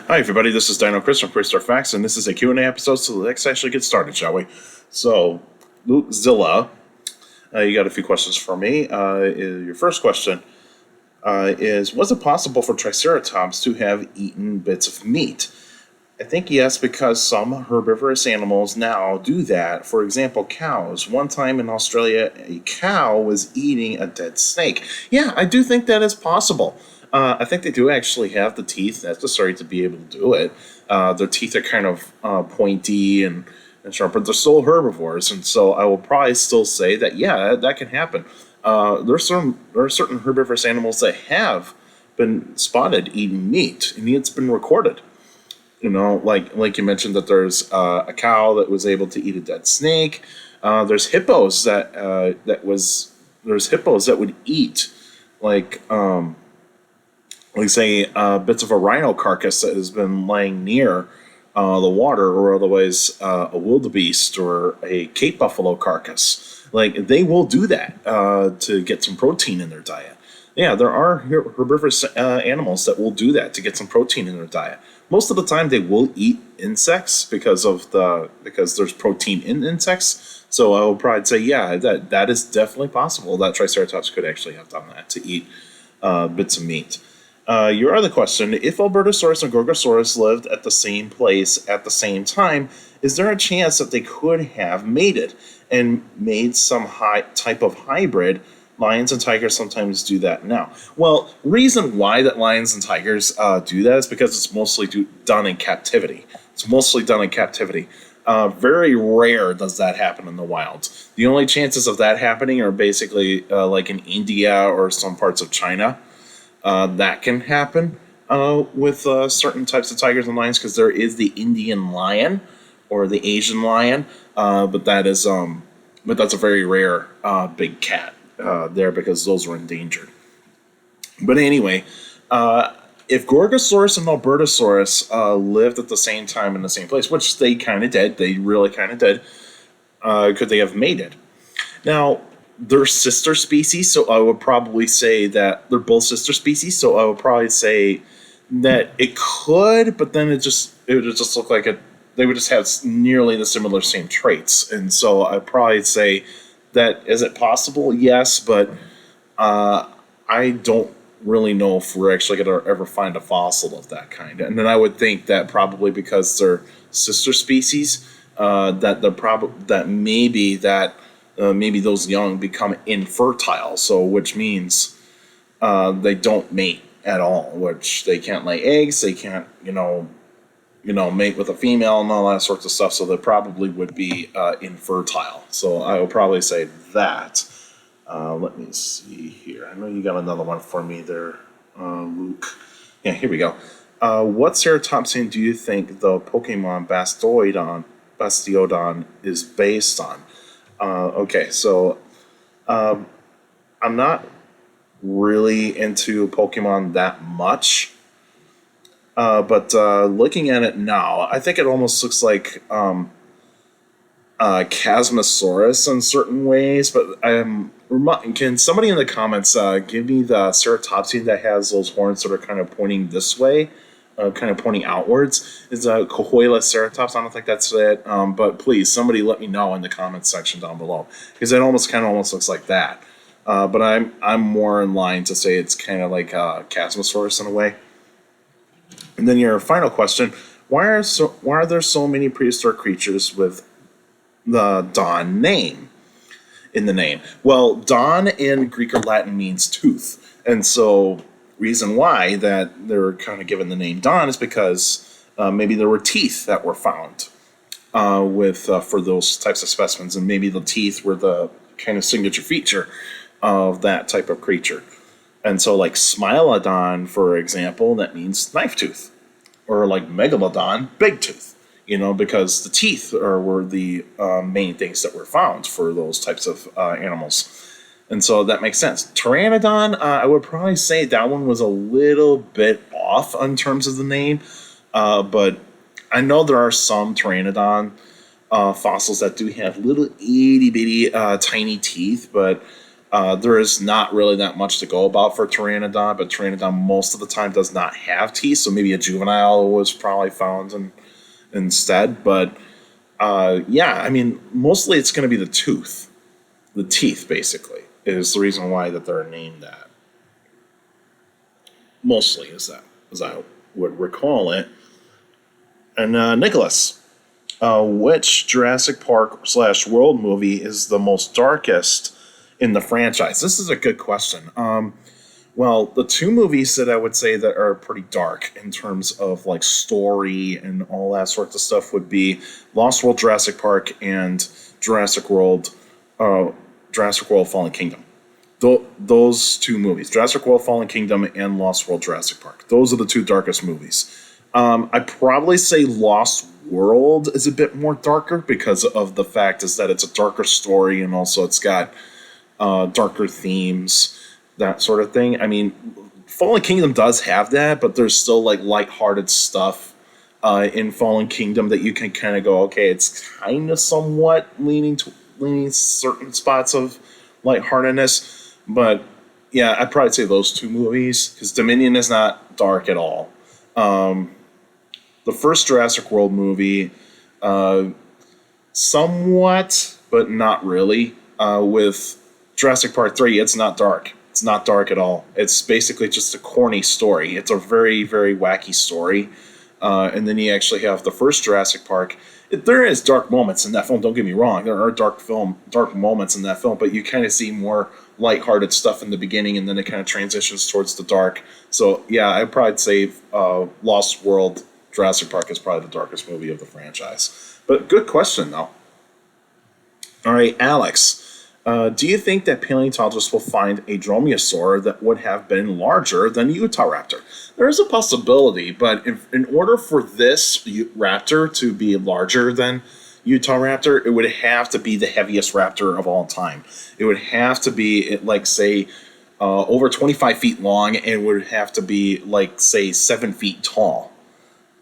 Hi everybody, this is Dino Chris from Prehistoric Facts, and this is a Q&A episode, so let's actually get started, shall we? So, Lutzilla, you got a few questions for me. Your first question is, was it possible for Triceratops to have eaten bits of meat? I think yes, because some herbivorous animals now do that. For example, cows. One time in Australia, a cow was eating a dead snake. Yeah, I do think that is possible. I think they do actually have the teeth necessary to be able to do it. Their teeth are kind of pointy and sharp, but they're still herbivores, and so I will probably still say that, yeah, that can happen. There are certain herbivorous animals that have been spotted eating meat, and it's been recorded. You know, like you mentioned that there's a cow that was able to eat a dead snake. There's hippos there's hippos that would eat like say bits of a rhino carcass that has been laying near the water, or otherwise a wildebeest or a Cape buffalo carcass. Like, they will do that to get some protein in their diet. Yeah, there are herbivorous animals that will do that to get some protein in their diet. Most of the time, they will eat insects because there's protein in insects. So I will probably say, yeah, that is definitely possible that Triceratops could actually have done that to eat bits of meat. Your other question: if Albertosaurus and Gorosaurus lived at the same place at the same time, is there a chance that they could have mated and made some type of hybrid? Lions and tigers sometimes do that now. Well, reason why that lions and tigers do that is because it's mostly done in captivity. Very rare does that happen in the wild. The only chances of that happening are basically like in India or some parts of China. That can happen with certain types of tigers and lions, because there is the Indian lion or the Asian lion, but that's a very rare big cat. There, because those were endangered. But anyway, if Gorosaurus and Albertosaurus lived at the same time in the same place, which they kind of did, could they have mated? Now, they're sister species, so I would probably say that they're both sister species, so I would probably say that it could, but then it would just look like they would just have nearly the same traits, and so I'd probably say that, is it possible? Yes, but I don't really know if we're actually going to ever find a fossil of that kind. And then I would think that probably because they're sister species, that maybe those young become infertile. So, which means they don't mate at all. Which they can't lay eggs. They can't, mate with a female and all that sorts of stuff, so they probably would be infertile. So I will probably say that. Let me see here. I know you got another one for me there, Luke. Yeah, here we go. What Ceratopsian do you think the Pokemon Bastiodon is based on? Okay, so I'm not really into Pokemon that much. But looking at it now, I think it almost looks like Chasmosaurus in certain ways. But can somebody in the comments give me the Ceratopsian that has those horns that are kind of pointing this way, kind of pointing outwards? Is Cohoila Ceratops? I don't think that's it. But please, somebody let me know in the comments section down below, because it almost looks like that. But I'm more in line to say it's kind of like Chasmosaurus in a way. And then your final question: why are there so many prehistoric creatures with the Don name in the name? Well, Don in Greek or Latin means tooth, and so reason why that they're kind of given the name Don is because maybe there were teeth that were found for those types of specimens, and maybe the teeth were the kind of signature feature of that type of creature. And so, like Smilodon, for example, that means knife tooth. Or like Megalodon, big tooth. Because the teeth were the main things that were found for those types of animals. And so that makes sense. Pteranodon, I would probably say that one was a little bit off in terms of the name. But I know there are some Pteranodon fossils that do have little itty-bitty tiny teeth, but There is not really that much to go about for Pteranodon, but Pteranodon most of the time does not have teeth, so maybe a juvenile was probably found instead. But yeah, I mean, mostly it's going to be the tooth, the teeth, basically, is the reason why that they're named that. Mostly is that, as I would recall it. And Nicholas, which Jurassic Park / World movie is the most darkest in the franchise? This is a good question. Well, the two movies that I would say that are pretty dark in terms of like story and all that sorts of stuff would be Lost World Jurassic Park and Jurassic World Fallen Kingdom. Those two movies, Jurassic World Fallen Kingdom and Lost World Jurassic Park. Those are the two darkest movies. I'd probably say Lost World is a bit more darker because of the fact is that it's a darker story and also it's got darker themes, that sort of thing. I mean, Fallen Kingdom does have that, but there's still like lighthearted stuff in Fallen Kingdom that you can kind of go, okay, it's kind of somewhat leaning certain spots of lightheartedness. But yeah, I'd probably say those two movies because Dominion is not dark at all. The first Jurassic World movie, somewhat, but not really. With Jurassic Park 3, it's not dark. It's not dark at all. It's basically just a corny story. It's a very, very wacky story. And then you actually have the first Jurassic Park. There is dark moments in that film, don't get me wrong. There are dark moments in that film, but you kind of see more lighthearted stuff in the beginning, and then it kind of transitions towards the dark. So, yeah, I'd probably say Lost World Jurassic Park is probably the darkest movie of the franchise. But good question, though. All right, Alex. Do you think that paleontologists will find a dromaeosaur that would have been larger than Utahraptor? There is a possibility, but in order for this raptor to be larger than Utahraptor, it would have to be the heaviest raptor of all time. It would have to be, like, say, over 25 feet long, and it would have to be, like, say, 7 feet tall.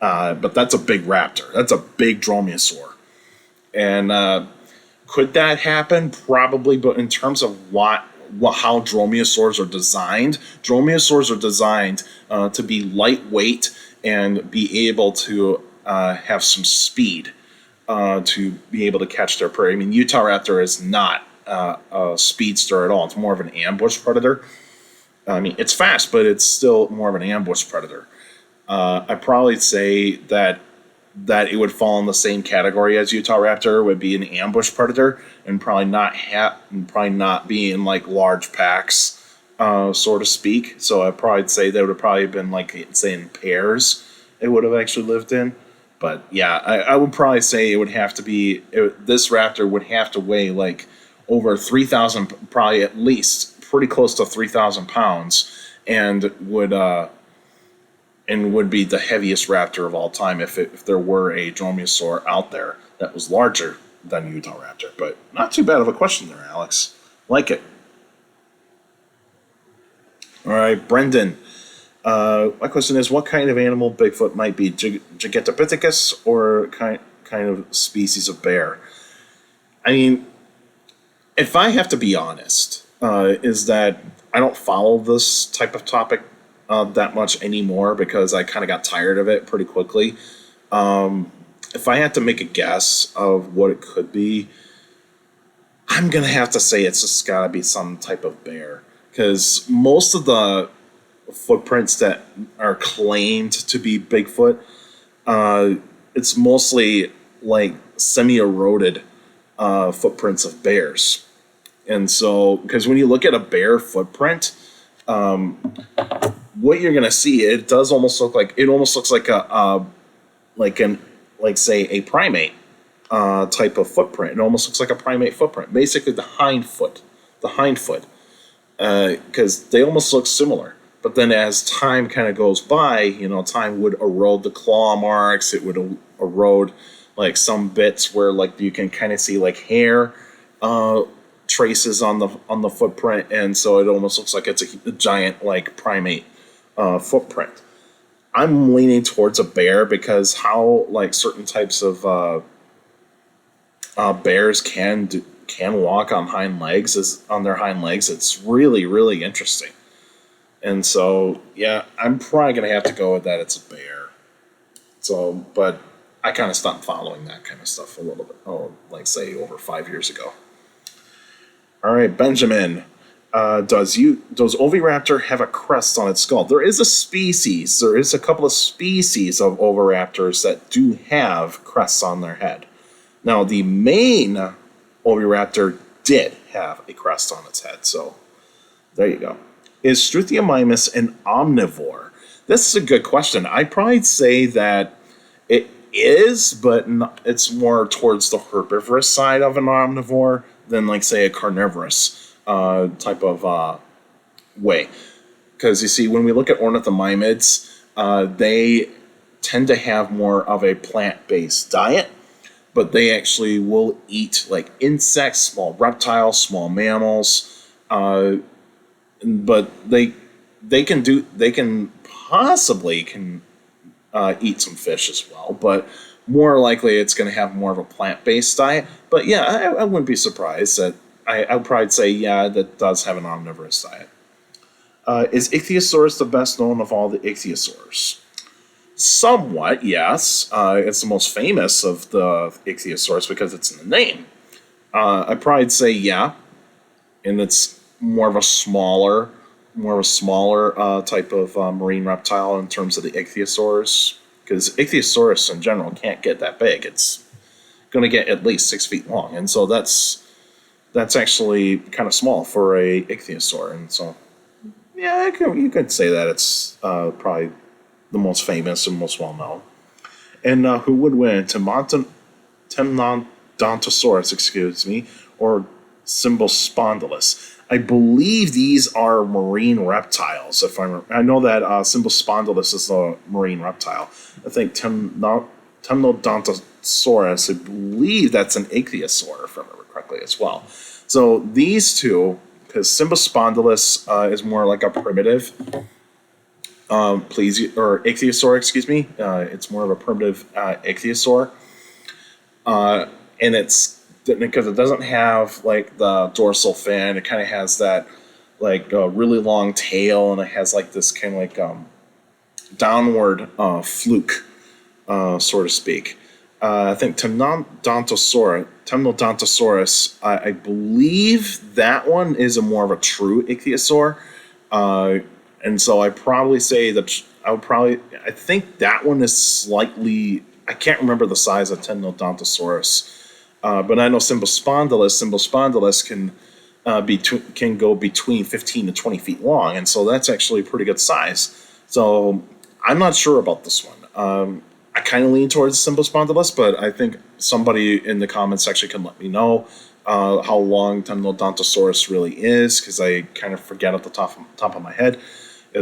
But that's a big raptor. That's a big dromaeosaur. And could that happen? Probably, but in terms of how dromaeosaurs are designed to be lightweight and be able to have some speed to be able to catch their prey. I mean, Utahraptor is not a speedster at all. It's more of an ambush predator. I mean, it's fast, but it's still more of an ambush predator. I'd probably say that it would fall in the same category as Utahraptor, would be an ambush predator, and probably not be in like large packs, so to speak. So I'd probably say they would have probably been like, say, in pairs. It would have actually lived in. But yeah, I would probably say it would have to be this raptor would have to weigh like over 3,000, probably at least pretty close to 3,000 pounds, and would be the heaviest raptor of all time if there were a dromaeosaur out there that was larger than Utahraptor. But not too bad of a question there, Alex. Like it. All right, Brendan. My question is, what kind of animal Bigfoot might be? Gigantopithecus or kind of species of bear? I mean, if I have to be honest, is that I don't follow this type of topic that much anymore because I kind of got tired of it pretty quickly. If I had to make a guess of what it could be, I'm going to have to say it's just got to be some type of bear. Because most of the footprints that are claimed to be Bigfoot, it's mostly like semi-eroded footprints of bears. And so, because when you look at a bear footprint, what you're gonna see, it almost looks like a primate type of footprint. It almost looks like a primate footprint, basically the hind foot, because they almost look similar. But then as time kind of goes by, time would erode the claw marks. It would erode like some bits where like you can kind of see like hair traces on the footprint, and so it almost looks like it's a giant like primate footprint. I'm leaning towards a bear because how like certain types of bears can can walk on their hind legs. It's really, really interesting. And so, yeah, I'm probably going to have to go with that. It's a bear. So, but I kind of stopped following that kind of stuff a little bit, like say over 5 years ago. All right, Benjamin. Does Oviraptor have a crest on its skull? There is a couple of species of Oviraptors that do have crests on their head. Now, the main Oviraptor did have a crest on its head, so there you go. Is Struthiomimus an omnivore? This is a good question. I'd probably say that it is, but it's more towards the herbivorous side of an omnivore than, like, say, a carnivorous type of way. Because, you see, when we look at ornithomimids, they tend to have more of a plant-based diet, but they actually will eat, like, insects, small reptiles, small mammals, but they can possibly eat some fish as well, but more likely it's going to have more of a plant-based diet. But yeah, I wouldn't be surprised that I would probably say, yeah, that does have an omnivorous diet. Is Ichthyosaurus the best known of all the Ichthyosaurs? Somewhat, yes. It's the most famous of the Ichthyosaurs because it's in the name. I'd probably say yeah, and it's more of a smaller type of marine reptile in terms of the Ichthyosaurs, because Ichthyosaurus in general can't get that big. It's going to get at least 6 feet long, and so that's actually kind of small for a Ichthyosaur, and so yeah, you could say that it's probably the most famous and most well known. And who would win, Temnodontosaurus, excuse me, or Cymbospondylus? I believe these are marine reptiles. If I know that Cymbospondylus is a marine reptile. I think Temnodontosaurus, I believe that's an ichthyosaur, if I remember correctly, as well. So these two, because Cymbospondylus is more like a primitive ichthyosaur, excuse me. It's more of a primitive ichthyosaur, and it's because it doesn't have like the dorsal fin. It kind of has that like really long tail, and it has like this kind of like downward fluke, so to speak. I think Temnodontosaurus, I believe that one is more of a true ichthyosaur, and so I probably say that I think that one is slightly. I can't remember the size of Temnodontosaurus. But I know Cymbospondylus can go between 15 to 20 feet long, and so that's actually a pretty good size. So I'm not sure about this one. I kind of lean towards Cymbospondylus, but I think somebody in the comments section can let me know how long Temnodontosaurus really is, because I kind of forget at the top of my head.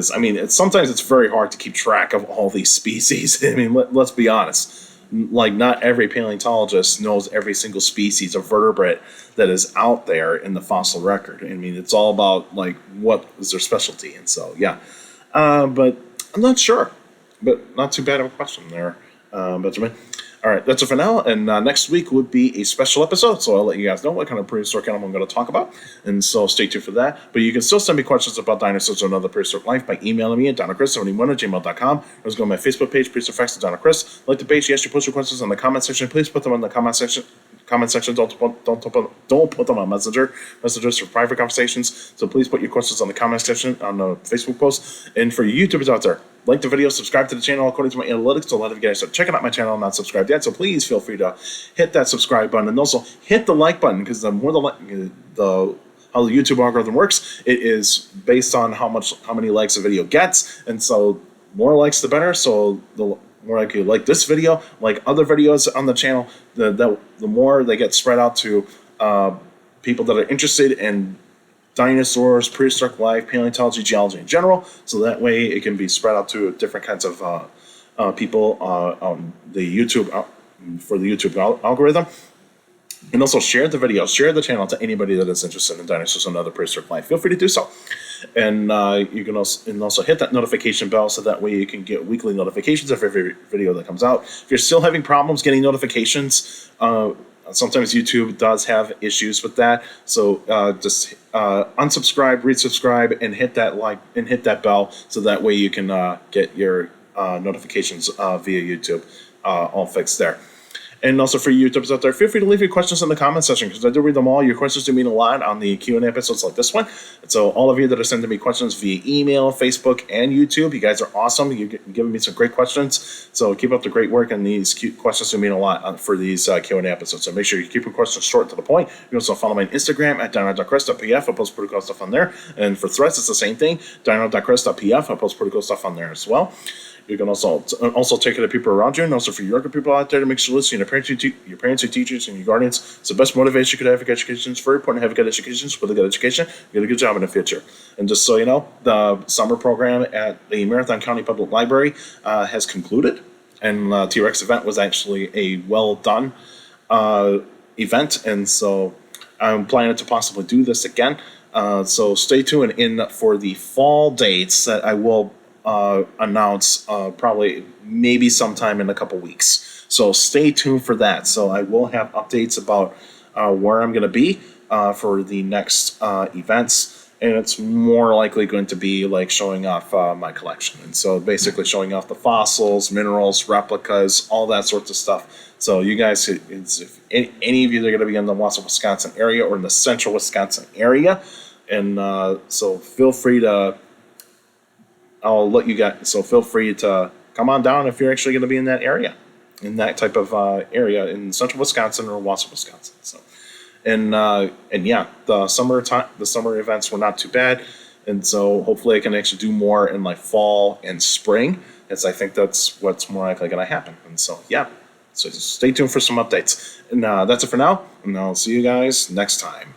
Sometimes it's very hard to keep track of all these species. I mean, let's be honest. Like, not every paleontologist knows every single species of vertebrate that is out there in the fossil record. I mean, it's all about, like, what is their specialty. And so, yeah. But I'm not sure. But not too bad of a question there, Benjamin. All right, that's it for now. And next week would be a special episode, so I'll let you guys know what kind of prehistoric animal I'm going to talk about. And so stay tuned for that. But you can still send me questions about dinosaurs or another prehistoric life by emailing me at donachris71@gmail.com. Or just go to my Facebook page, Prehistoric Facts with Donachris. Like the page, yes, you post your questions in the comment section. Please put them in the comment section. Don't put them on messengers for private conversations. So please put your questions on the comment section on the Facebook post. And for you YouTubers out there, like the video, subscribe to the channel. According to my analytics, a lot of you guys are checking out my channel and not subscribed yet. So please feel free to hit that subscribe button, and also hit the like button, because the more how the YouTube algorithm works, it is based on how many likes a video gets, and so more likes the better. So the more like you like this video, like other videos on the channel, the more they get spread out to people that are interested in dinosaurs, prehistoric life, paleontology, geology in general. So that way it can be spread out to different kinds of people on the YouTube for the YouTube algorithm. And also share the video, share the channel to anybody that is interested in dinosaurs and other prehistoric life. Feel free to do so. And you can also hit that notification bell, so that way you can get weekly notifications of every video that comes out. If you're still having problems getting notifications sometimes YouTube does have issues with that. So just unsubscribe, resubscribe, and hit that like and hit that bell, so that way you can get your notifications via YouTube all fixed there. And also for you YouTubers out there, feel free to leave your questions in the comment section, because I do read them all. Your questions do mean a lot on the Q&A episodes like this one. And so all of you that are sending me questions via email, Facebook, and YouTube, you guys are awesome. You're giving me some great questions. So keep up the great work, and these cute questions do mean a lot for these Q&A episodes. So make sure you keep your questions short to the point. You can also follow me on Instagram at dino.chris.pf. I post pretty cool stuff on there. And for Threads, it's the same thing, dino.chris.pf. I post pretty cool stuff on there as well. You can also take care of people around you, and also for younger people out there, to make sure listening to your parents, your teachers, and your guardians. It's the best motivation you could have for good education. It's very important to have a good education. With a good education, you get a good job in the future. And just so you know, the summer program at the Marathon County Public Library has concluded, and the T-Rex event was actually a well done event, and so I'm planning to possibly do this again. So stay tuned in for the fall dates that I will announce probably maybe sometime in a couple weeks. So stay tuned for that. So I will have updates about where I'm going to be for the next events, and it's more likely going to be like showing off my collection. And so basically showing off the fossils, minerals, replicas, all that sorts of stuff. So you guys, if any of you that are going to be in the Wausau, Wisconsin area or in the central Wisconsin area, and so feel free to, I'll let you guys, so feel free to come on down if you're actually going to be in that area, in that type of area in central Wisconsin or Wausau, Wisconsin. So, and yeah, the summer events were not too bad, and so hopefully I can actually do more in like fall and spring, as I think that's what's more likely going to happen. And so yeah, so stay tuned for some updates. And that's it for now, and I'll see you guys next time.